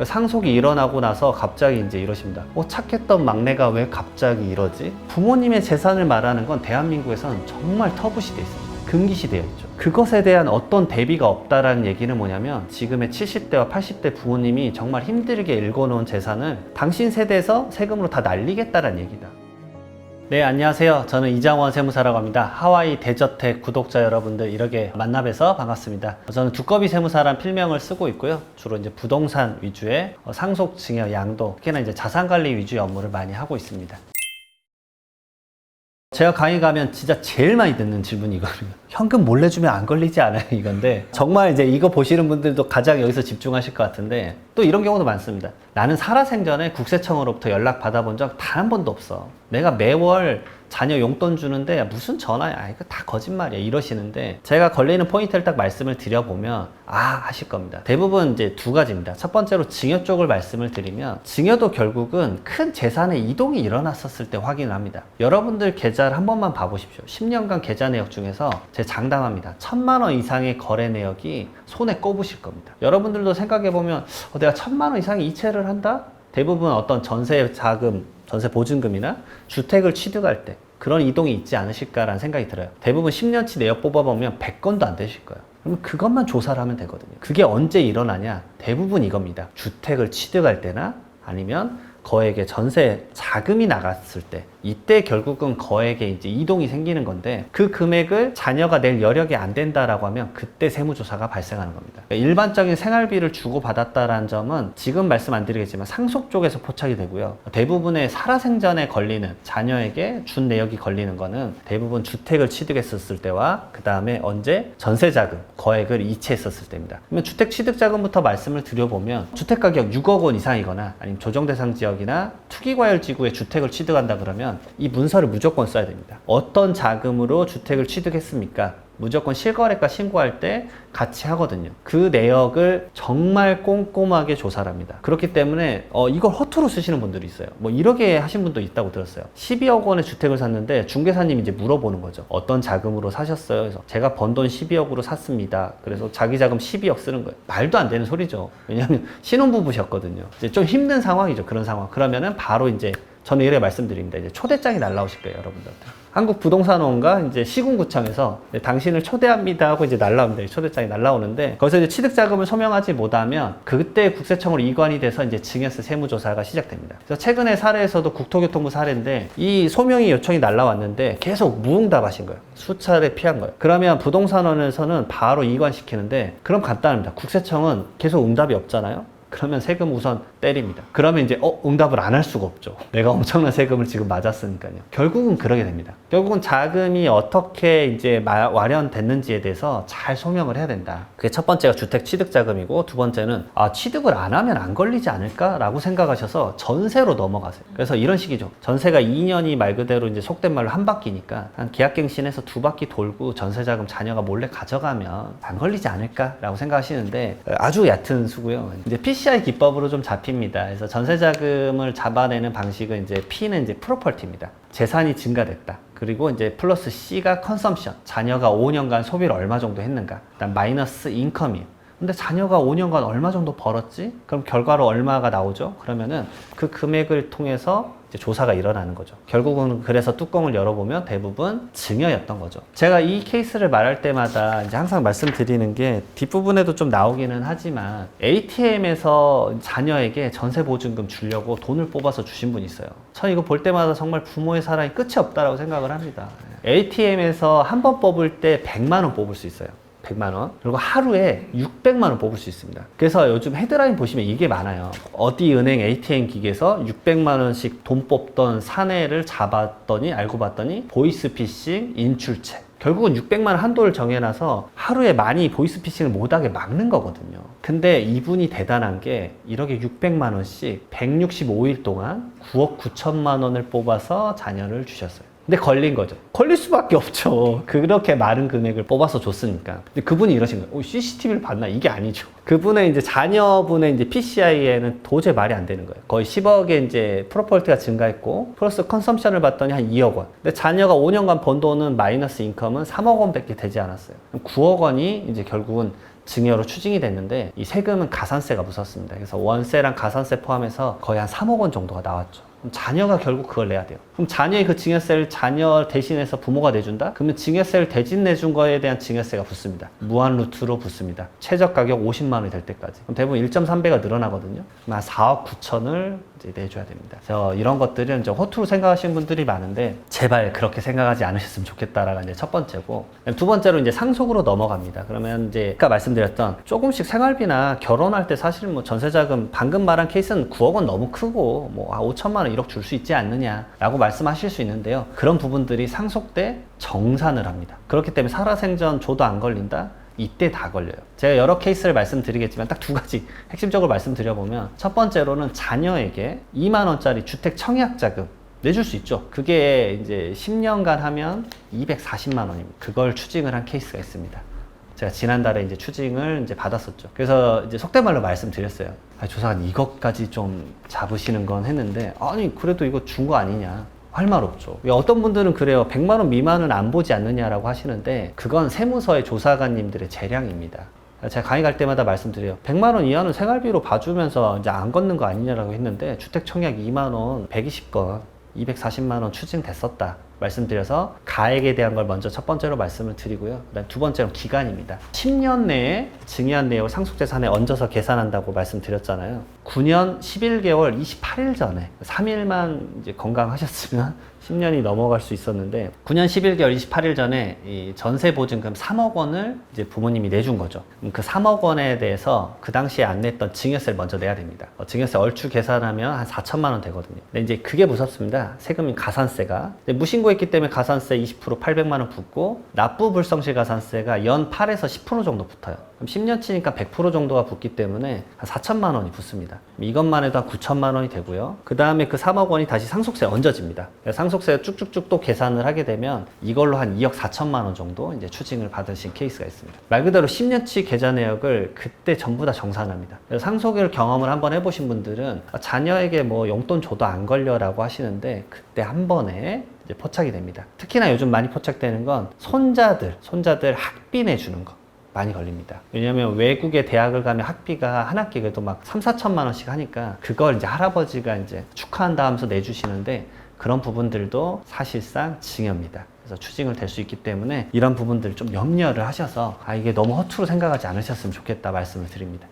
상속이 일어나고 나서 갑자기 이제 이러십니다. 착했던 막내가 왜 갑자기 이러지? 부모님의 재산을 말하는 건 대한민국에서는 정말 터부시돼 있습니다. 금기시되어 있죠. 그것에 대한 어떤 대비가 없다라는 얘기는 뭐냐면 지금의 70대와 80대 부모님이 정말 힘들게 일궈놓은 재산을 당신 세대에서 세금으로 다 날리겠다라는 얘기다. 네, 안녕하세요. 저는 이장원 세무사라고 합니다. 하와이 대저택 구독자 여러분들 이렇게 만나 뵈서 반갑습니다. 저는 두꺼비 세무사란 필명을 쓰고 있고요. 주로 이제 부동산 위주의 상속, 증여, 양도, 특히나 이제 자산관리 위주의 업무를 많이 하고 있습니다. 제가 강의 가면 진짜 제일 많이 듣는 질문이 이거든요. 현금 몰래 주면 안 걸리지 않아요? 이건데 정말 이제 이거 보시는 분들도 가장 여기서 집중하실 것 같은데 또 이런 경우도 많습니다. 나는 살아생전에 국세청으로부터 연락 받아본 적 단 한 번도 없어. 내가 매월 자녀 용돈 주는데 무슨 전화야? 이거 다 거짓말이야. 이러시는데 제가 걸리는 포인트를 딱 말씀을 드려보면 하실 겁니다. 대부분 이제 두 가지입니다. 첫 번째로 증여 쪽을 말씀을 드리면 증여도 결국은 큰 재산의 이동이 일어났었을 때 확인을 합니다. 여러분들 계좌를 한 번만 봐보십시오. 10년간 계좌 내역 중에서 제 장담합니다. 1000만 원 이상의 거래 내역이 손에 꼽으실 겁니다. 여러분들도 생각해보면 내가 1000만 원 이상의 이체를 한다? 대부분 어떤 전세 자금, 전세 보증금이나 주택을 취득할 때 그런 이동이 있지 않으실까라는 생각이 들어요. 대부분 10년치 내역 뽑아보면 100건도 안 되실 거예요. 그러면 그것만 조사를 하면 되거든요. 그게 언제 일어나냐? 대부분 이겁니다. 주택을 취득할 때나 아니면 거액의 전세 자금이 나갔을 때 이때 결국은 거액의 이제 이동이 생기는 건데 그 금액을 자녀가 낼 여력이 안 된다라고 하면 그때 세무조사가 발생하는 겁니다. 일반적인 생활비를 주고받았다라는 점은 지금 말씀 안 드리겠지만 상속 쪽에서 포착이 되고요. 대부분의 살아생전에 걸리는 자녀에게 준 내역이 걸리는 거는 대부분 주택을 취득했었을 때와 그 다음에 언제 전세자금 거액을 이체했었을 때입니다. 그러면 주택 취득자금부터 말씀을 드려보면 주택가격 6억 원 이상이거나 아니면 조정대상 지역이나 투기과열지구에 주택을 취득한다 그러면 이 문서를 무조건 써야 됩니다. 어떤 자금으로 주택을 취득했습니까? 무조건 실거래가 신고할 때 같이 하거든요. 그 내역을 정말 꼼꼼하게 조사를 합니다. 그렇기 때문에 이걸 허투루 쓰시는 분들이 있어요. 이렇게 하신 분도 있다고 들었어요. 12억 원의 주택을 샀는데 중개사님이 이제 물어보는 거죠. 어떤 자금으로 사셨어요? 그래서 제가 번 돈 12억으로 샀습니다. 그래서 자기 자금 12억 쓰는 거예요. 말도 안 되는 소리죠. 왜냐하면 신혼부부셨거든요. 이제 좀 힘든 상황이죠. 그런 상황. 그러면은 바로 이제 저는 이렇게 말씀드립니다. 이제 초대장이 날라오실 거예요, 여러분들한테. 한국부동산원과 이제 시군구청에서 당신을 초대합니다 하고 이제 날라옵니다. 초대장이 날라오는데 거기서 이제 취득자금을 소명하지 못하면 그때 국세청으로 이관이 돼서 이제 증여세 세무조사가 시작됩니다. 그래서 최근에 사례에서도 국토교통부 사례인데 이 소명이 요청이 날라왔는데 계속 무응답하신 거예요. 수차례 피한 거예요. 그러면 부동산원에서는 바로 이관시키는데 그럼 간단합니다. 국세청은 계속 응답이 없잖아요. 그러면 세금 우선 때립니다. 그러면 이제 응답을 안 할 수가 없죠. 내가 엄청난 세금을 지금 맞았으니까요. 결국은 그러게 됩니다. 결국은 자금이 어떻게 이제 마련됐는지에 대해서 잘 소명을 해야 된다. 그게 첫 번째가 주택 취득 자금이고 두 번째는 취득을 안 하면 안 걸리지 않을까라고 생각하셔서 전세로 넘어가세요. 그래서 이런 식이죠. 전세가 2년이 말 그대로 이제 속된 말로 한 바퀴니까 한 계약갱신해서 2바퀴 돌고 전세 자금 자녀가 몰래 가져가면 안 걸리지 않을까라고 생각하시는데 아주 얕은 수고요. 이제 PCI 기법으로 좀 잡힙니다. 그래서 전세자금을 잡아내는 방식은 이제 P는 이제 프로퍼티입니다. 재산이 증가됐다. 그리고 이제 플러스 C가 컨섬션. 자녀가 5년간 소비를 얼마 정도 했는가. 그다음 마이너스 인컴이에요. 근데 자녀가 5년간 얼마 정도 벌었지? 그럼 결과로 얼마가 나오죠? 그러면은 그 금액을 통해서 이제 조사가 일어나는 거죠. 결국은 그래서 뚜껑을 열어보면 대부분 증여였던 거죠. 제가 이 케이스를 말할 때마다 이제 항상 말씀드리는 게 뒷부분에도 좀 나오기는 하지만 ATM에서 자녀에게 전세보증금 주려고 돈을 뽑아서 주신 분이 있어요. 저 이거 볼 때마다 정말 부모의 사랑이 끝이 없다라고 생각을 합니다. ATM에서 한 번 뽑을 때 100만 원 뽑을 수 있어요. 100만 원. 그리고 하루에 600만 원 뽑을 수 있습니다. 그래서 요즘 헤드라인 보시면 이게 많아요. 어디 은행 ATM 기계에서 600만 원씩 돈 뽑던 사내를 잡았더니 알고 봤더니 보이스피싱 인출책. 결국은 600만 원 한도를 정해놔서 하루에 많이 보이스피싱을 못하게 막는 거거든요. 근데 이분이 대단한 게 이렇게 600만 원씩 165일 동안 9억 9천만 원을 뽑아서 자녀를 주셨어요. 근데 걸린 거죠. 걸릴 수밖에 없죠. 그렇게 많은 금액을 뽑아서 줬으니까. 근데 그분이 이러신 거예요. CCTV를 봤나? 이게 아니죠. 그분의 이제 자녀분의 이제 PCI에는 도저히 말이 안 되는 거예요. 거의 10억의 이제 프로퍼티가 증가했고, 플러스 컨섬션을 봤더니 한 2억 원. 근데 자녀가 5년간 번 돈은 마이너스 인컴은 3억 원밖에 되지 않았어요. 9억 원이 이제 결국은 증여로 추징이 됐는데 이 세금은 가산세가 무섭습니다. 그래서 원세랑 가산세 포함해서 거의 한 3억 원 정도가 나왔죠. 그럼 자녀가 결국 그걸 내야 돼요. 그럼 자녀의 그 증여세를 자녀 대신해서 부모가 내준다? 그러면 증여세를 대신 내준 거에 대한 증여세가 붙습니다. 무한 루트로 붙습니다. 최저 가격 50만 원이 될 때까지. 그럼 대부분 1.3배가 늘어나거든요. 그럼 한 4억 9천을 이제 내줘야 됩니다. 그래서 이런 것들은 좀 허투루 생각하시는 분들이 많은데 제발 그렇게 생각하지 않으셨으면 좋겠다라가 이제 첫 번째고, 두 번째로 이제 상속으로 넘어갑니다. 그러면 이제 아까 말씀드렸던 조금씩 생활비나 결혼할 때 사실 뭐 전세자금 방금 말한 케이스는 9억 원 너무 크고 뭐 5천만 원 1억 줄 수 있지 않느냐라고 말씀하실 수 있는데요. 그런 부분들이 상속 때 정산을 합니다. 그렇기 때문에 살아생전 줘도 안 걸린다? 이때 다 걸려요. 제가 여러 케이스를 말씀드리겠지만 딱 두 가지 핵심적으로 말씀드려보면, 첫 번째로는 자녀에게 2만 원짜리 주택 청약자금 내줄 수 있죠. 그게 이제 10년간 하면 240만 원입니다. 그걸 추징을 한 케이스가 있습니다. 제가 지난달에 이제 추징을 이제 받았었죠. 그래서 이제 속된 말로 말씀드렸어요. 조사관 이것까지 좀 잡으시는 건 했는데, 아니 그래도 이거 준 거 아니냐. 할 말 없죠. 어떤 분들은 그래요. 100만 원 미만은 안 보지 않느냐라고 하시는데, 그건 세무서의 조사관님들의 재량입니다. 제가 강의 갈 때마다 말씀드려요. 100만 원 이하는 생활비로 봐주면서 이제 안 걷는 거 아니냐라고 했는데, 주택 청약 2만 원 120건 240만 원 추징됐었다 말씀드려서 가액에 대한 걸 먼저 첫 번째로 말씀을 드리고요. 그다음 두 번째로 기간입니다. 10년 내에 증여한 내역을 상속재산에 얹어서 계산한다고 말씀드렸잖아요. 9년 11개월 28일 전에 3일만 이제 건강하셨으면 10년이 넘어갈 수 있었는데, 9년 11개월 28일 전에 이 전세보증금 3억 원을 이제 부모님이 내준 거죠. 그 3억 원에 대해서 그 당시에 안 냈던 증여세를 먼저 내야 됩니다. 증여세 얼추 계산하면 한 4천만 원 되거든요. 근데 이제 그게 무섭습니다. 세금인 가산세가. 무신고했기 때문에 가산세 20% 800만 원 붙고, 납부 불성실 가산세가 연 8에서 10% 정도 붙어요. 그럼 10년 치니까 100% 정도가 붙기 때문에 한 4천만 원이 붙습니다. 이것만 해도 한 9천만 원이 되고요. 그 다음에 그 3억 원이 다시 상속세에 얹어집니다. 상속세 쭉쭉쭉 또 계산을 하게 되면 이걸로 한 2억 4천만 원 정도 이제 추징을 받으신 케이스가 있습니다. 말 그대로 10년치 계좌 내역을 그때 전부 다 정산합니다. 그래서 상속을 경험을 한번 해보신 분들은 자녀에게 뭐 용돈 줘도 안 걸려라고 하시는데, 그때 한 번에 이제 포착이 됩니다. 특히나 요즘 많이 포착되는 건 손자들 학비 내주는 거 많이 걸립니다. 왜냐면 외국에 대학을 가면 학비가 한 학기 그래도 막 3, 4천만 원씩 하니까 그걸 이제 할아버지가 이제 축하한다 하면서 내주시는데, 그런 부분들도 사실상 증여입니다. 그래서 추징을 될 수 있기 때문에 이런 부분들 좀 염려를 하셔서 이게 너무 허투루 생각하지 않으셨으면 좋겠다 말씀을 드립니다.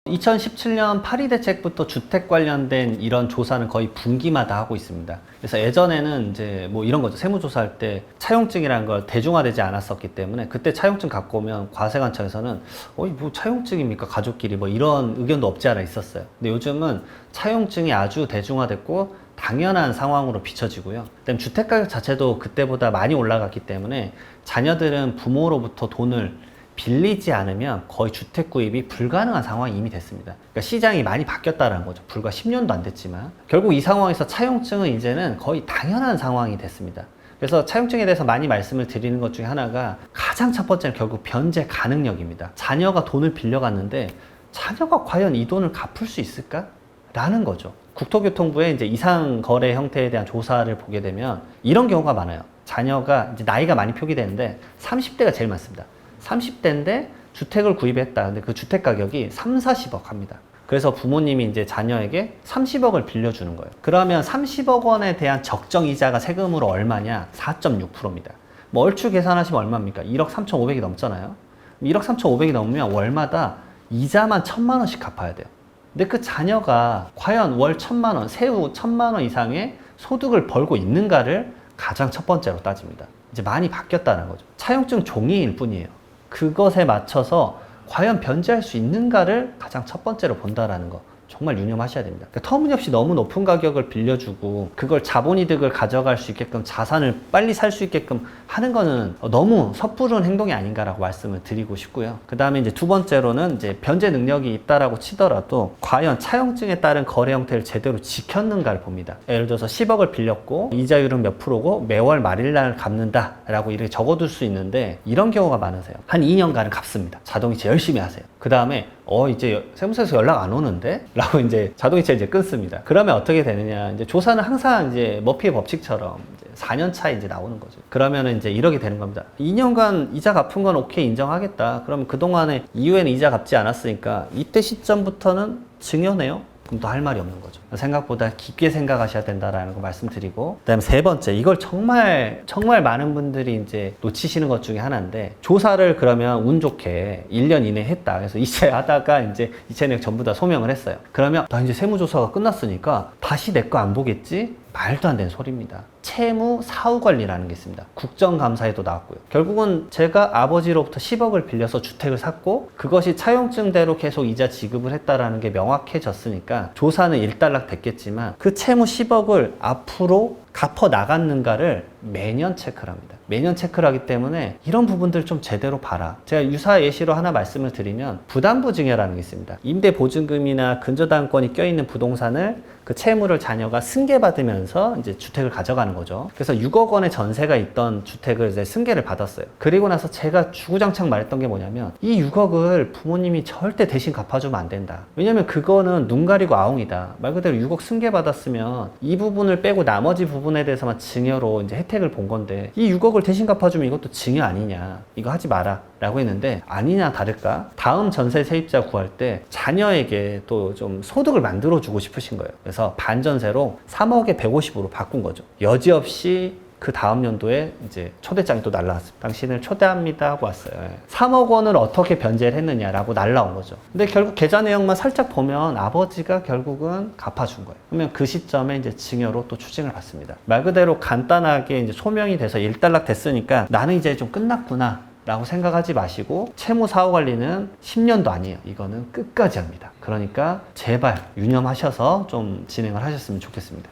2017년 파리 대책부터 주택 관련된 이런 조사는 거의 분기마다 하고 있습니다. 그래서 예전에는 이제 뭐 이런 거죠. 세무조사할 때 차용증이라는 걸 대중화되지 않았었기 때문에, 그때 차용증 갖고 오면 과세관청에서는 뭐 차용증입니까? 가족끼리 뭐 이런 의견도 없지 않아 있었어요. 근데 요즘은 차용증이 아주 대중화됐고 당연한 상황으로 비춰지고요. 그다음에 주택가격 자체도 그때보다 많이 올라갔기 때문에 자녀들은 부모로부터 돈을 빌리지 않으면 거의 주택 구입이 불가능한 상황이 이미 됐습니다. 그러니까 시장이 많이 바뀌었다는 거죠. 불과 10년도 안 됐지만 결국 이 상황에서 차용증은 이제는 거의 당연한 상황이 됐습니다. 그래서 차용증에 대해서 많이 말씀을 드리는 것 중에 하나가, 가장 첫 번째는 결국 변제 가능력입니다. 자녀가 돈을 빌려갔는데 자녀가 과연 이 돈을 갚을 수 있을까? 라는 거죠. 국토교통부의 이제 이상 거래 형태에 대한 조사를 보게 되면 이런 경우가 많아요. 자녀가 이제 나이가 많이 표기되는데 30대가 제일 많습니다. 30대인데 주택을 구입했다. 근데 그 주택 가격이 3, 40억 합니다. 그래서 부모님이 이제 자녀에게 30억을 빌려주는 거예요. 그러면 30억 원에 대한 적정 이자가 세금으로 얼마냐? 4.6%입니다. 뭐 얼추 계산하시면 얼마입니까? 1억 3,500이 넘잖아요. 1억 3,500이 넘으면 월마다 이자만 1,000만 원씩 갚아야 돼요. 근데 그 자녀가 과연 월 1,000만 원, 세후 1,000만 원 이상의 소득을 벌고 있는가를 가장 첫 번째로 따집니다. 이제 많이 바뀌었다는 거죠. 차용증 종이일 뿐이에요. 그것에 맞춰서 과연 변제할 수 있는가를 가장 첫 번째로 본다라는 거 정말 유념하셔야 됩니다. 그러니까 터무니없이 너무 높은 가격을 빌려주고 그걸 자본이득을 가져갈 수 있게끔, 자산을 빨리 살 수 있게끔 하는 거는 너무 섣부른 행동이 아닌가라고 말씀을 드리고 싶고요. 그 다음에 이제 두 번째로는 이제 변제 능력이 있다라고 치더라도 과연 차용증에 따른 거래 형태를 제대로 지켰는가를 봅니다. 예를 들어서 10억을 빌렸고 이자율은 몇 프로고 매월 말일날 갚는다라고 이렇게 적어둘 수 있는데, 이런 경우가 많으세요. 한 2년간은 갚습니다. 자동이체 열심히 하세요. 그 다음에 이제 세무서에서 연락 안 오는데? 라고 이제 자동이체 이제 끊습니다. 그러면 어떻게 되느냐. 이제 조사는 항상 이제 머피의 법칙처럼 이제 4년 차에 이제 나오는 거죠. 그러면은 이제 이렇게 되는 겁니다. 2년간 이자 갚은 건 오케이 인정하겠다. 그러면 그동안에 이후에는 이자 갚지 않았으니까 이때 시점부터는 증여네요? 그럼 또 할 말이 없는 거죠. 생각보다 깊게 생각하셔야 된다라는 거 말씀드리고, 그다음에 세 번째, 이걸 정말 많은 분들이 이제 놓치시는 것 중에 하나인데, 조사를 그러면 운 좋게 1년 이내에 했다. 그래서 이체 하다가 이제 이체 내역 전부 다 소명을 했어요. 그러면 나 이제 세무조사가 끝났으니까 다시 내 거 안 보겠지? 말도 안 되는 소리입니다. 채무 사후 관리라는 게 있습니다. 국정감사에도 나왔고요. 결국은 제가 아버지로부터 10억을 빌려서 주택을 샀고 그것이 차용증대로 계속 이자 지급을 했다라는 게 명확해졌으니까 조사는 일단락 됐겠지만 그 채무 10억을 앞으로 갚아 나갔는가를 매년 체크를 합니다. 매년 체크를 하기 때문에 이런 부분들 좀 제대로 봐라. 제가 유사 예시로 하나 말씀을 드리면 부담부증여라는 게 있습니다. 임대보증금이나 근저당권이 껴있는 부동산을 그 채무를 자녀가 승계받으면서 이제 주택을 가져가는 거죠. 그래서 6억 원의 전세가 있던 주택을 이제 승계를 받았어요. 그리고 나서 제가 주구장창 말했던 게 뭐냐면 이 6억을 부모님이 절대 대신 갚아주면 안 된다. 왜냐면 그거는 눈 가리고 아웅이다. 말 그대로 6억 승계받았으면 이 부분을 빼고 나머지 부분에 대해서만 증여로 이제 혜택을 본 건데 이 6억을 대신 갚아주면 이것도 증여 아니냐. 이거 하지 마라. 라고 했는데 아니냐 다를까 다음 전세 세입자 구할 때 자녀에게 또 좀 소득을 만들어 주고 싶으신 거예요. 그래서 반전세로 3억에 150으로 바꾼 거죠. 여지없이 그 다음 연도에 이제 초대장이 또 날라왔습니다. 당신을 초대합니다 하고 왔어요. 3억 원을 어떻게 변제를 했느냐라고 날라온 거죠. 근데 결국 계좌 내역만 살짝 보면 아버지가 결국은 갚아준 거예요. 그러면 그 시점에 이제 증여로 또 추징을 받습니다. 말 그대로 간단하게 이제 소명이 돼서 일단락 됐으니까 나는 이제 좀 끝났구나 라고 생각하지 마시고 채무 사후 관리는 10년도 아니에요. 이거는 끝까지 합니다. 그러니까 제발 유념하셔서 좀 진행을 하셨으면 좋겠습니다.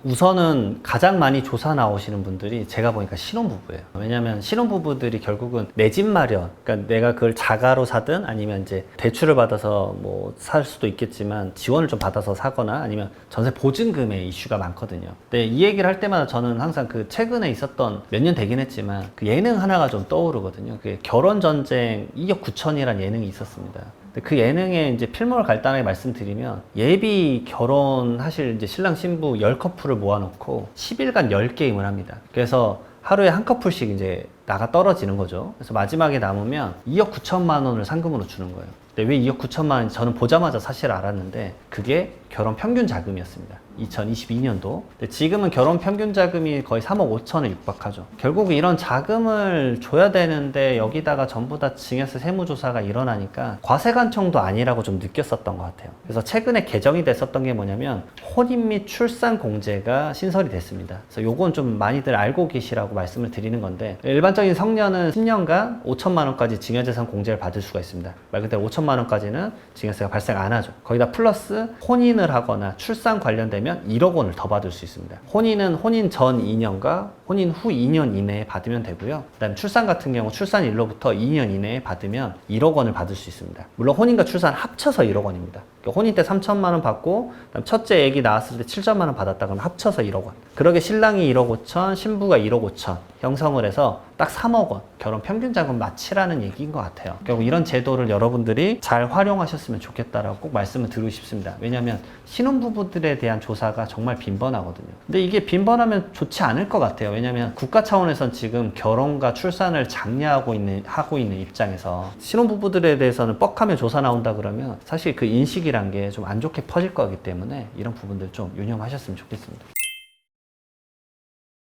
우선은 가장 많이 조사 나오시는 분들이 제가 보니까 신혼부부예요. 왜냐면 신혼부부들이 결국은 내 집 마련, 그러니까 내가 그걸 자가로 사든 아니면 이제 대출을 받아서 뭐 살 수도 있겠지만 지원을 좀 받아서 사거나 아니면 전세 보증금의 이슈가 많거든요. 근데 이 얘기를 할 때마다 저는 항상 그 최근에 있었던 몇 년 되긴 했지만 그 예능 하나가 좀 떠오르거든요. 그게 결혼전쟁 2억 9천이라는 예능이 있었습니다. 그 예능에 이제 필모를 간단하게 말씀드리면 예비 결혼하실 이제 신랑 신부 10커플을 모아놓고 10일간 10게임을 합니다. 그래서 하루에 한 커플씩 이제 나가 떨어지는 거죠. 그래서 마지막에 남으면 2억 9천만 원을 상금으로 주는 거예요. 근데 왜 2억 9천만 원인지 저는 보자마자 사실 알았는데 그게 결혼 평균 자금이었습니다. 2022년도. 근데 지금은 결혼 평균 자금이 거의 3억 5천에 육박하죠. 결국 이런 자금을 줘야 되는데 여기다가 전부 다 증여세 세무조사가 일어나니까 과세관청도 아니라고 좀 느꼈었던 것 같아요. 그래서 최근에 개정이 됐었던 게 뭐냐면 혼인 및 출산 공제가 신설이 됐습니다. 그래서 요건 좀 많이들 알고 계시라고 말씀을 드리는 건데 일반적인 성년은 10년간 5천만 원까지 증여재산 공제를 받을 수가 있습니다. 말 그대로 5천만 원까지는 증여세가 발생 안 하죠. 거기다 플러스 혼인을 하거나 출산 관련되면 1억 원을 더 받을 수 있습니다. 혼인은 혼인 전 2년과 혼인 후 2년 이내에 받으면 되고요. 그다음 출산 같은 경우 출산일로부터 2년 이내에 받으면 1억 원을 받을 수 있습니다. 물론 혼인과 출산 합쳐서 1억 원입니다. 그러니까 혼인 때 3천만 원 받고 그다음 첫째 애기 낳았을 때 7천만 원 받았다 그러면 합쳐서 1억 원. 그러게 신랑이 1억 5천, 신부가 1억 5천 형성을 해서 딱 3억 원 결혼 평균 자금 맞추라는 얘기인 것 같아요. 결국 이런 제도를 여러분들이 잘 활용하셨으면 좋겠다라고 꼭 말씀을 드리고 싶습니다. 왜냐하면 신혼부부들에 대한 조사가 정말 빈번하거든요. 근데 이게 빈번하면 좋지 않을 것 같아요. 왜냐하면 국가 차원에선 지금 결혼과 출산을 장려하고 있는 입장에서 신혼부부들에 대해서는 뻑하면 조사 나온다 그러면 사실 그 인식이란 게 좀 안 좋게 퍼질 거기 때문에 이런 부분들 좀 유념하셨으면 좋겠습니다.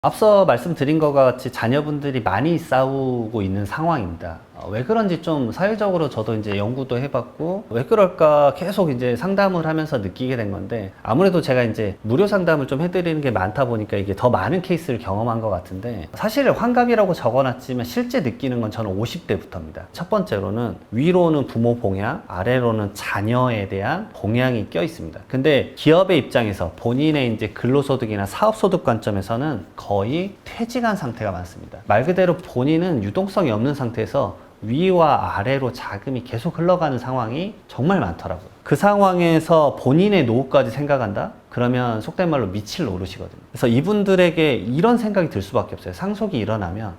앞서 말씀드린 것과 같이 자녀분들이 많이 싸우고 있는 상황입니다. 왜 그런지 좀 사회적으로 저도 이제 연구도 해봤고 왜 그럴까 계속 이제 상담을 하면서 느끼게 된 건데 아무래도 제가 이제 무료 상담을 좀 해드리는 게 많다 보니까 이게 더 많은 케이스를 경험한 것 같은데 사실 환갑이라고 적어놨지만 실제 느끼는 건 저는 50대부터입니다. 첫 번째로는 위로는 부모 봉양, 아래로는 자녀에 대한 봉양이 껴 있습니다. 근데 기업의 입장에서 본인의 이제 근로소득이나 사업소득 관점에서는 거의 퇴직한 상태가 많습니다. 말 그대로 본인은 유동성이 없는 상태에서 위와 아래로 자금이 계속 흘러가는 상황이 정말 많더라고요. 그 상황에서 본인의 노후까지 생각한다? 그러면 속된 말로 미칠 노릇이거든요. 그래서 이분들에게 이런 생각이 들 수밖에 없어요. 상속이 일어나면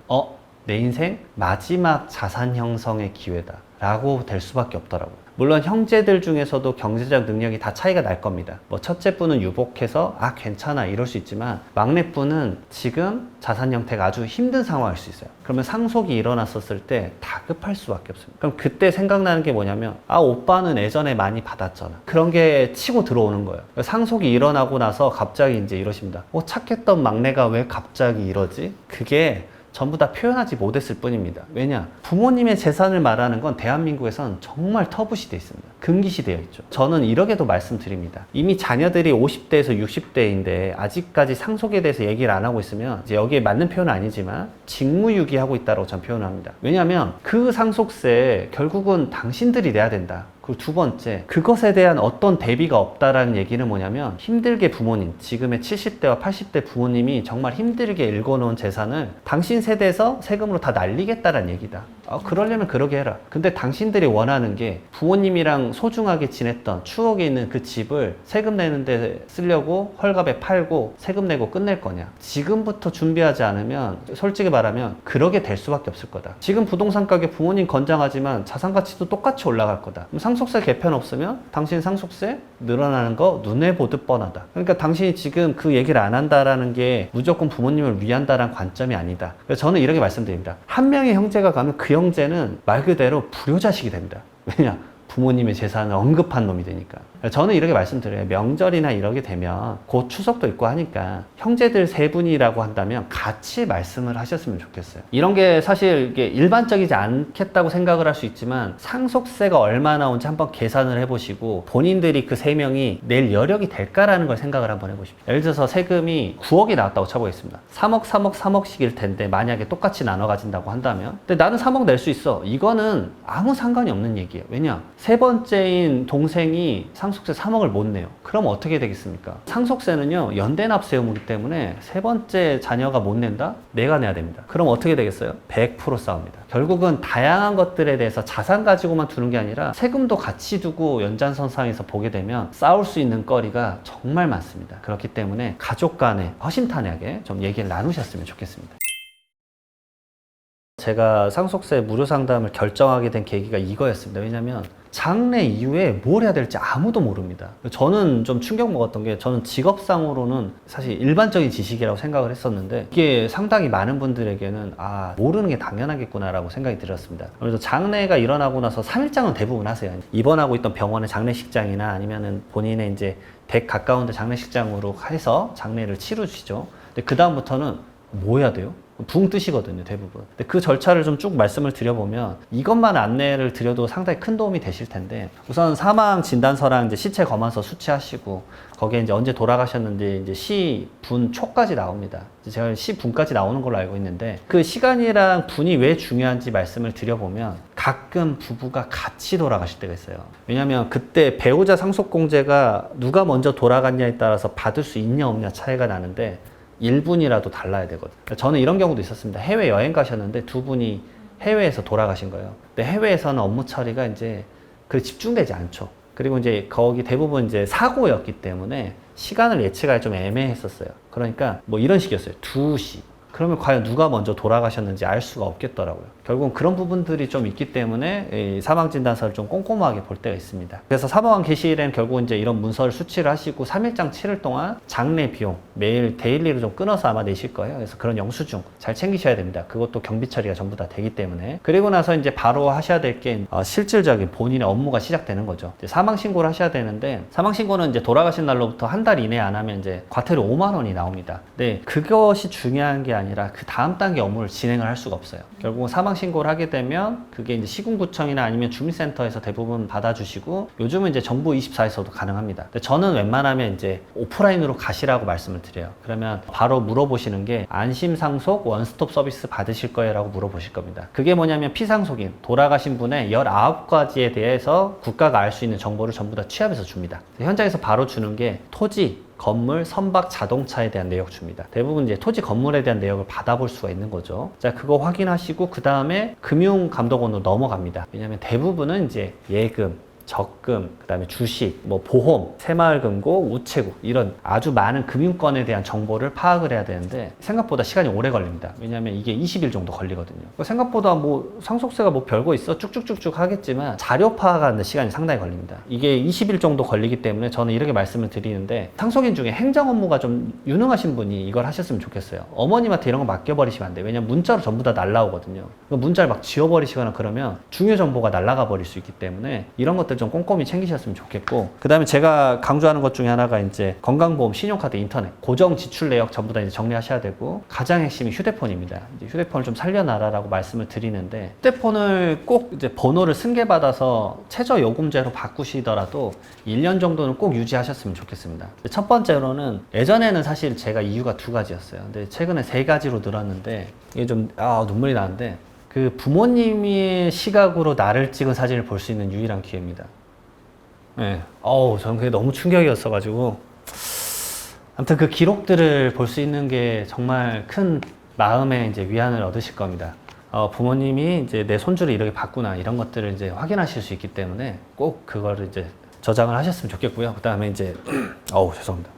내 인생 마지막 자산 형성의 기회다 라고 될 수밖에 없더라고요. 물론 형제들 중에서도 경제적 능력이 다 차이가 날 겁니다. 뭐 첫째 분은 유복해서 괜찮아 이럴 수 있지만 막내 분은 지금 자산 형태가 아주 힘든 상황일 수 있어요. 그러면 상속이 일어났었을 때 다급할 수밖에 없습니다. 그럼 그때 생각나는 게 뭐냐면 오빠는 예전에 많이 받았잖아. 그런 게 치고 들어오는 거예요. 상속이 일어나고 나서 갑자기 이제 이러십니다. 착했던 막내가 왜 갑자기 이러지? 그게 전부 다 표현하지 못했을 뿐입니다. 왜냐? 부모님의 재산을 말하는 건 대한민국에선 정말 터부시되어 있습니다. 금기시되어 있죠. 저는 이렇게도 말씀드립니다. 이미 자녀들이 50대에서 60대인데 아직까지 상속에 대해서 얘기를 안 하고 있으면 이제 여기에 맞는 표현은 아니지만 직무유기하고 있다고 전 표현을 합니다. 왜냐하면 그 상속세 결국은 당신들이 내야 된다. 그리고 두 번째, 그것에 대한 어떤 대비가 없다라는 얘기는 뭐냐면 힘들게 부모님, 지금의 70대와 80대 부모님이 정말 힘들게 일궈놓은 재산을 당신 세대에서 세금으로 다 날리겠다라는 얘기다. 그러려면 그러게 해라. 근데 당신들이 원하는 게 부모님이랑 소중하게 지냈던 추억에 있는 그 집을 세금 내는데 쓰려고 헐값에 팔고 세금 내고 끝낼 거냐. 지금부터 준비하지 않으면 솔직히 말하면 그러게 될 수밖에 없을 거다. 지금 부동산 가격 부모님 건장하지만 자산 가치도 똑같이 올라갈 거다. 그럼 상속세 개편 없으면 당신 상속세 늘어나는 거 눈에 보듯 뻔하다. 그러니까 당신이 지금 그 얘기를 안 한다라는 게 무조건 부모님을 위한다라는 관점이 아니다. 그래서 저는 이렇게 말씀드립니다. 한 명의 형제가 가면 그 형제는 말 그대로 불효자식이 됩니다. 왜냐? 부모님의 재산을 언급한 놈이 되니까. 저는 이렇게 말씀드려요. 명절이나 이러게 되면 곧 추석도 있고 하니까 형제들 세 분이라고 한다면 같이 말씀을 하셨으면 좋겠어요. 이런 게 사실 이게 일반적이지 않겠다고 생각을 할 수 있지만 상속세가 얼마 나온지 한번 계산을 해보시고 본인들이 그 세 명이 낼 여력이 될까라는 걸 생각을 한번 해보십시오. 예를 들어서 세금이 9억이 나왔다고 쳐보겠습니다. 3억, 3억, 3억씩일 텐데 만약에 똑같이 나눠 가진다고 한다면 근데 나는 3억 낼 수 있어. 이거는 아무 상관이 없는 얘기예요. 왜냐? 세 번째인 동생이 상속세 3억을 못 내요. 그럼 어떻게 되겠습니까? 상속세는요, 연대납세 의무이기 때문에 세 번째 자녀가 못 낸다? 내가 내야 됩니다. 그럼 어떻게 되겠어요? 100% 싸웁니다. 결국은 다양한 것들에 대해서 자산 가지고만 두는 게 아니라 세금도 같이 두고 연장선상에서 보게 되면 싸울 수 있는 거리가 정말 많습니다. 그렇기 때문에 가족 간에 허심탄회하게 좀 얘기를 나누셨으면 좋겠습니다. 제가 상속세 무료 상담을 결정하게 된 계기가 이거였습니다. 왜냐면 장래 이후에 뭘 해야 될지 아무도 모릅니다. 저는 좀 충격 먹었던 게 저는 직업상으로는 사실 일반적인 지식이라고 생각을 했었는데 이게 상당히 많은 분들에게는 모르는 게 당연하겠구나라고 생각이 들었습니다. 그래서 장례가 일어나고 나서 3일장은 대부분 하세요. 입원하고 있던 병원의 장례식장이나 아니면은 본인의 이제 댁 가까운 데 장례식장으로 해서 장례를 치르시죠. 근데 그 다음부터는 뭐 해야 돼요? 붕 뜨시거든요, 대부분. 근데 그 절차를 좀 쭉 말씀을 드려보면 이것만 안내를 드려도 상당히 큰 도움이 되실 텐데 우선 사망 진단서랑 이제 시체 검안서 수치하시고 거기에 이제 언제 돌아가셨는지 이제 시, 분, 초까지 나옵니다. 제가 시, 분까지 나오는 걸로 알고 있는데 그 시간이랑 분이 왜 중요한지 말씀을 드려보면 가끔 부부가 같이 돌아가실 때가 있어요. 왜냐면 그때 배우자 상속공제가 누가 먼저 돌아갔냐에 따라서 받을 수 있냐 없냐 차이가 나는데 1분이라도 달라야 되거든요. 저는 이런 경우도 있었습니다. 해외 여행 가셨는데 두 분이 해외에서 돌아가신 거예요. 근데 해외에서는 업무 처리가 이제 집중되지 않죠. 그리고 이제 거기 대부분 이제 사고였기 때문에 시간을 예측하기 좀 애매했었어요. 그러니까 뭐 이런 식이었어요. 2시. 그러면 과연 누가 먼저 돌아가셨는지 알 수가 없겠더라고요. 결국은 그런 부분들이 좀 있기 때문에 사망진단서를 좀 꼼꼼하게 볼 때가 있습니다. 그래서 사망한 계시일에는 결국은 이제 이런 문서를 수치를 하시고 3일장 치를 동안 장례 비용 매일 데일리로 좀 끊어서 아마 내실 거예요. 그래서 그런 영수증 잘 챙기셔야 됩니다. 그것도 경비 처리가 전부 다 되기 때문에. 그리고 나서 이제 바로 하셔야 될 게 실질적인 본인의 업무가 시작되는 거죠. 이제 사망 신고를 하셔야 되는데 사망 신고는 이제 돌아가신 날로부터 한 달 이내 안 하면 이제 과태료 5만 원이 나옵니다. 근데 그것이 중요한 게 아니라 그 다음 단계 업무를 진행을 할 수가 없어요. 결국은 사망 신고를 하게 되면 그게 이제 시군구청이나 아니면 주민센터에서 대부분 받아주시고 요즘은 이제 정부 24에서도 가능합니다. 근데 저는 웬만하면 이제 오프라인으로 가시라고 말씀을 드려요. 그러면 바로 물어보시는 게 안심상속 원스톱 서비스 받으실 거예요? 라고 물어보실 겁니다. 그게 뭐냐면 피상속인, 돌아가신 분의 19가지에 대해서 국가가 알 수 있는 정보를 전부 다 취합해서 줍니다. 현장에서 바로 주는 게 토지, 건물, 선박, 자동차에 대한 내역 줍니다. 대부분 이제 토지, 건물에 대한 내역을 받아볼 수가 있는 거죠. 자, 그거 확인하시고 그 다음에 금융감독원으로 넘어갑니다. 왜냐하면 대부분은 이제 예금, 적금, 그다음에 주식, 뭐 보험, 새마을금고, 우체국 이런 아주 많은 금융권에 대한 정보를 파악을 해야 되는데 생각보다 시간이 오래 걸립니다. 왜냐하면 이게 20일 정도 걸리거든요. 생각보다 뭐 상속세가 뭐 별거 있어 쭉쭉쭉쭉 하겠지만 자료 파악하는데 시간이 상당히 걸립니다. 이게 20일 정도 걸리기 때문에 저는 이렇게 말씀을 드리는데 상속인 중에 행정 업무가 좀 유능하신 분이 이걸 하셨으면 좋겠어요. 어머님한테 이런 거 맡겨버리시면 안 돼요. 왜냐면 문자로 전부 다 날라오거든요. 문자를 막 지워버리시거나 그러면 중요 정보가 날아가 버릴 수 있기 때문에 이런 것들 좀 꼼꼼히 챙기셨으면 좋겠고, 그 다음에 제가 강조하는 것 중에 하나가 이제 건강보험, 신용카드, 인터넷, 고정 지출 내역 전부 다 이제 정리하셔야 되고, 가장 핵심이 휴대폰입니다. 이제 휴대폰을 좀 살려놔라라고 말씀을 드리는데, 휴대폰을 꼭 이제 번호를 승계받아서 최저 요금제로 바꾸시더라도 1년 정도는 꼭 유지하셨으면 좋겠습니다. 첫 번째로는 예전에는 사실 제가 이유가 두 가지였어요. 근데 최근에 세 가지로 늘었는데 이게 좀 눈물이 나는데, 그 부모님의 시각으로 나를 찍은 사진을 볼 수 있는 유일한 기회입니다. 네. 저는 그게 너무 충격이었어가지고. 아무튼 그 기록들을 볼 수 있는 게 정말 큰 마음의 이제 위안을 얻으실 겁니다. 부모님이 이제 내 손주를 이렇게 봤구나, 이런 것들을 이제 확인하실 수 있기 때문에 꼭 그거를 이제 저장을 하셨으면 좋겠고요. 그 다음에 이제, 죄송합니다.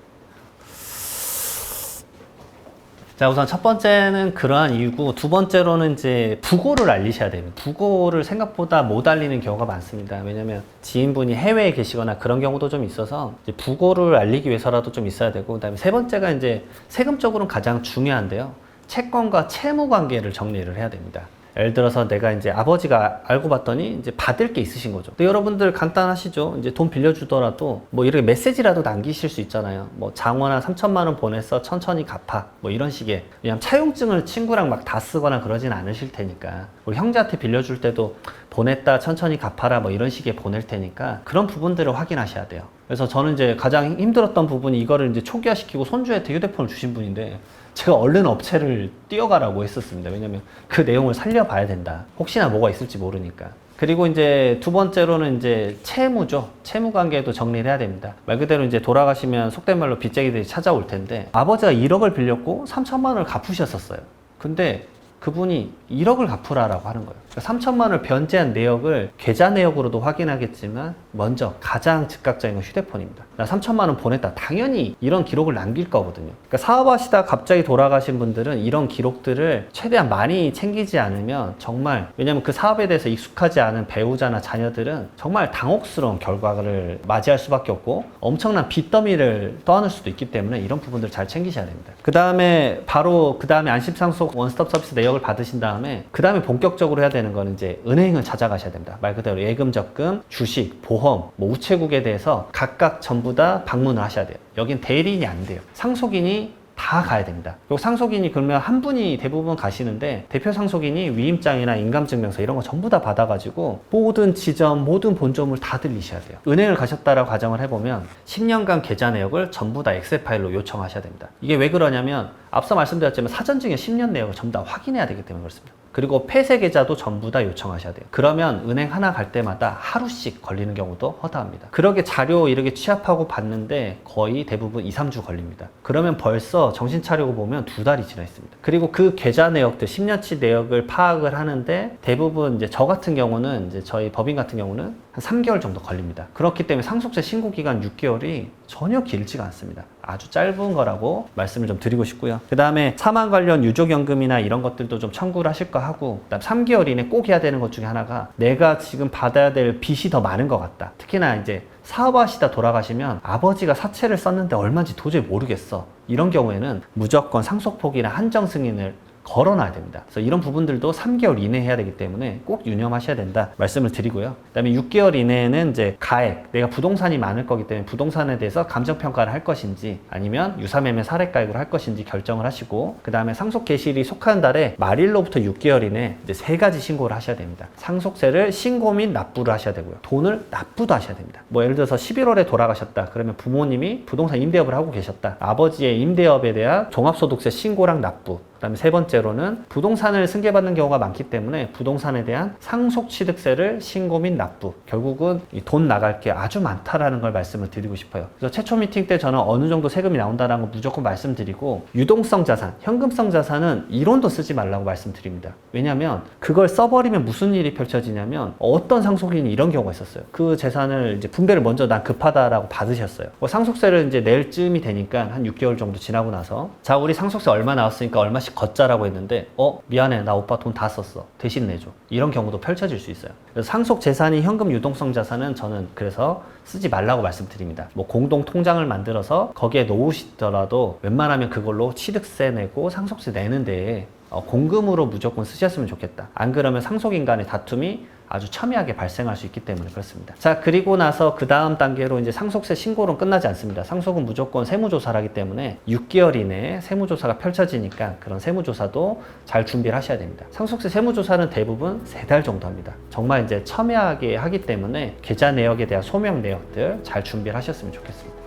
자, 우선 첫 번째는 그러한 이유고, 두 번째로는 이제 부고를 알리셔야 됩니다. 부고를 생각보다 못 알리는 경우가 많습니다. 왜냐면 지인분이 해외에 계시거나 그런 경우도 좀 있어서 이제 부고를 알리기 위해서라도 좀 있어야 되고, 그 다음에 세 번째가 이제 세금적으로는 가장 중요한데요. 채권과 채무 관계를 정리를 해야 됩니다. 예를 들어서 내가 이제 아버지가 알고 봤더니 이제 받을 게 있으신 거죠. 근데 여러분들 간단하시죠? 이제 돈 빌려주더라도 뭐 이렇게 메시지라도 남기실 수 있잖아요. 뭐 장원아 3천만 원 보냈어, 천천히 갚아, 뭐 이런 식의. 왜냐면 차용증을 친구랑 막 다 쓰거나 그러진 않으실 테니까. 우리 형제한테 빌려줄 때도 보냈다, 천천히 갚아라, 뭐 이런 식의 보낼 테니까 그런 부분들을 확인하셔야 돼요. 그래서 저는 이제 가장 힘들었던 부분이 이거를 이제 초기화시키고 손주한테 휴대폰을 주신 분인데, 제가 얼른 업체를 뛰어가라고 했었습니다. 왜냐면 그 내용을 살려봐야 된다. 혹시나 뭐가 있을지 모르니까. 그리고 이제 두 번째로는 이제 채무죠. 채무 관계도 정리를 해야 됩니다. 말 그대로 이제 돌아가시면 속된 말로 빚쟁이들이 찾아올 텐데, 아버지가 1억을 빌렸고 3천만 원을 갚으셨었어요. 근데 그분이 1억을 갚으라라고 하는 거예요. 그러니까 3천만 원을 변제한 내역을 계좌 내역으로도 확인하겠지만 먼저 가장 즉각적인 건 휴대폰입니다. 나 3천만 원 보냈다. 당연히 이런 기록을 남길 거거든요. 그러니까 사업하시다 갑자기 돌아가신 분들은 이런 기록들을 최대한 많이 챙기지 않으면 정말, 왜냐면 그 사업에 대해서 익숙하지 않은 배우자나 자녀들은 정말 당혹스러운 결과를 맞이할 수밖에 없고 엄청난 빚더미를 떠안을 수도 있기 때문에 이런 부분들을 잘 챙기셔야 됩니다. 그 다음에 안심상속 원스톱 서비스 내역을 받으신 다음에 그 다음에 본격적으로 해야 되는 거는 이제 은행을 찾아가셔야 됩니다. 말 그대로 예금, 적금, 주식, 보험, 뭐 우체국에 대해서 각각 전부 다 방문을 하셔야 돼요. 여긴 대리인이 안 돼요. 상속인이 다 가야 됩니다. 그리고 상속인이 그러면 한 분이 대부분 가시는데, 대표 상속인이 위임장이나 인감증명서 이런 거 전부 다 받아가지고 모든 지점, 모든 본점을 다 들리셔야 돼요. 은행을 가셨다라고 가정을 해보면 10년간 계좌 내역을 전부 다 엑셀 파일로 요청하셔야 됩니다. 이게 왜 그러냐면 앞서 말씀드렸지만 사전증에 10년 내역을 전부 다 확인해야 되기 때문에 그렇습니다. 그리고 폐쇄 계좌도 전부 다 요청하셔야 돼요. 그러면 은행 하나 갈 때마다 하루씩 걸리는 경우도 허다합니다. 그러게 자료 이렇게 취합하고 받는데 거의 대부분 2, 3주 걸립니다. 그러면 벌써 정신 차리고 보면 2달이 지나 있습니다. 그리고 그 계좌 내역들, 10년치 내역을 파악을 하는데 대부분 이제 저 같은 경우는, 이제 저희 법인 같은 경우는 한 3개월 정도 걸립니다. 그렇기 때문에 상속세 신고 기간 6개월이 전혀 길지가 않습니다. 아주 짧은 거라고 말씀을 좀 드리고 싶고요. 그 다음에 사망 관련 유족연금이나 이런 것들도 좀 청구를 하실 거 하고, 그다음 3개월 이내 꼭 해야 되는 것 중에 하나가, 내가 지금 받아야 될 빚이 더 많은 것 같다. 특히나 이제 사업하시다 돌아가시면 아버지가 사채를 썼는데 얼마인지 도저히 모르겠어. 이런 경우에는 무조건 상속포기나 한정 승인을 걸어놔야 됩니다. 그래서 이런 부분들도 3개월 이내에 해야 되기 때문에 꼭 유념하셔야 된다 말씀을 드리고요. 그 다음에 6개월 이내에는 이제 가액, 내가 부동산이 많을 거기 때문에 부동산에 대해서 감정평가를 할 것인지 아니면 유사매매 사례가액으로 할 것인지 결정을 하시고, 그 다음에 상속 개시일이 속한 달에 말일로부터 6개월 이내에 이제 3가지 신고를 하셔야 됩니다. 상속세를 신고 및 납부를 하셔야 되고요. 돈을 납부도 하셔야 됩니다. 뭐 예를 들어서 11월에 돌아가셨다. 그러면 부모님이 부동산 임대업을 하고 계셨다. 아버지의 임대업에 대한 종합소득세 신고랑 납부, 그다음에 세 번째로는 부동산을 승계받는 경우가 많기 때문에 부동산에 대한 상속취득세를 신고 및 납부. 결국은 이 돈 나갈 게 아주 많다라는 걸 말씀을 드리고 싶어요. 그래서 최초 미팅 때 저는 어느 정도 세금이 나온다는 거 무조건 말씀드리고, 유동성 자산, 현금성 자산은 이론도 쓰지 말라고 말씀드립니다. 왜냐하면 그걸 써버리면 무슨 일이 펼쳐지냐면, 어떤 상속인이 이런 경우가 있었어요. 그 재산을 이제 분배를 먼저 난 급하다라고 받으셨어요. 뭐 상속세를 이제 낼 쯤이 되니까 한 6개월 정도 지나고 나서, 자, 우리 상속세 얼마 나왔으니까 얼마씩 걷자라고 했는데, 미안해, 나 오빠 돈 다 썼어, 대신 내줘. 이런 경우도 펼쳐질 수 있어요. 그래서 상속 재산이 현금 유동성 자산은 저는 그래서 쓰지 말라고 말씀드립니다. 뭐 공동 통장을 만들어서 거기에 놓으시더라도 웬만하면 그걸로 취득세 내고 상속세 내는데 공금으로 무조건 쓰셨으면 좋겠다. 안 그러면 상속인 간의 다툼이 아주 첨예하게 발생할 수 있기 때문에 그렇습니다. 자, 그리고 나서 그 다음 단계로 이제 상속세 신고는 끝나지 않습니다. 상속은 무조건 세무조사를 하기 때문에 6개월 이내에 세무조사가 펼쳐지니까 그런 세무조사도 잘 준비를 하셔야 됩니다. 상속세 세무조사는 대부분 3달 정도 합니다. 정말 이제 첨예하게 하기 때문에 계좌 내역에 대한 소명 내역들 잘 준비를 하셨으면 좋겠습니다.